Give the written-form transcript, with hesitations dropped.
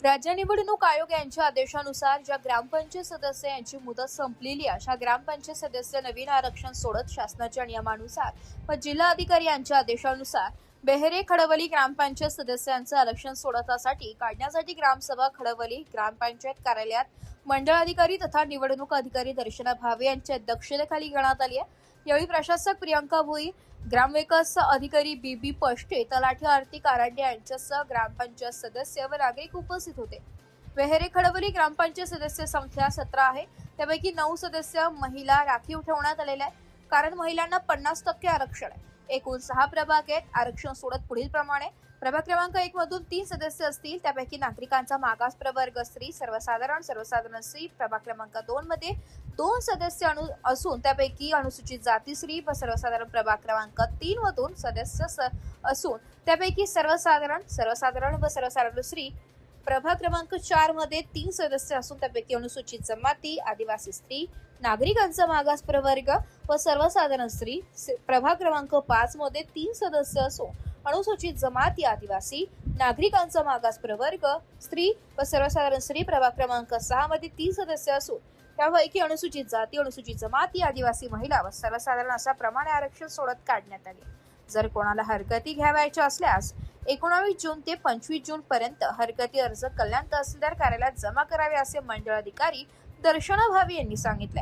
राज्य निवडणूक आयोग यांच्या आदेशानुसार ज्या ग्रामपंचायत सदस्य यांची मुदत संपलेली आहे अशा ग्रामपंचायत सदस्य नवीन आरक्षण सोडत शासनाच्या नियमानुसार व जिल्हा अधिकारी यांच्या आदेशानुसार बेहरे खडवली ग्रामपंचायत सदस्यांचं आरक्षण सोडतासाठी काढण्यासाठी ग्रामसभा खडवली ग्रामपंचायत कार्यालयात मंडळ अधिकारी तथा निवडणूक अधिकारी दर्शना भावे यांच्या अध्यक्षतेखाली घेण्यात आली आहे। यावेळी प्रशासक प्रियंका भोई, ग्रामविकास अधिकारी बीबी पष्टे, तलाठी आरती कारंडे यांच्यासह ग्रामपंचायत सदस्य व नागरिक उपस्थित होते। बेहरे खडवली ग्रामपंचायत सदस्य संख्या 17 आहे, त्यापैकी 9 सदस्य महिला राखीव ठेवण्यात आलेले आहे, कारण महिलांना 50% आरक्षण आहे। एकूण 6 प्रभाग आहेत। आरक्षण सोडत पुढील प्रमाणे प्रभाग क्रमांक 1 मधून 3 सदस्य असतील, त्यापैकी नागरिकांचा मागास प्रवर्ग स्त्री सर्वसाधारण स्त्री। प्रभाग क्रमांक 2 मध्ये 2 सदस्य असून त्यापैकी अनुसूचित जाती स्त्री व सर्वसाधारण। प्रभाग क्रमांक 3 मधून सदस्य असून त्यापैकी सर्वसाधारण व सर्वसाधारण स्त्री। प्रभाग क्रमांक 4 मध्ये 3 सदस्य असून त्यापैकी अनुसूचित जमाती, आदिवासी स्त्री, नागरिकांचा मागास प्रवर्ग व सर्वसाधारण स्त्री। प्रभाग क्रमांक 5 मध्ये 3 सदस्य असून अनुसूचित जमाती, आदिवासी, नागरिकांचा मागास प्रवर्ग स्त्री व सर्वसाधारण स्त्री। प्रभाग क्रमांक 6 मध्ये 3 सदस्य असून त्यापैकी अनुसूचित जाती, अनुसूचित जमाती, आदिवासी, महिला व सर्वसाधारण अशा प्रमाणे आरक्षण सोडत काढण्यात आले। जर कोणाला हरकती घ्यावयाच्या असल्यास 19 जून ते 25 जून पर्यंत हरकती अर्ज कल्याण तहसीलदार कार्यालयात जमा करावे असे मंडळ अधिकारी दर्शना भावे यांनी सांगितले।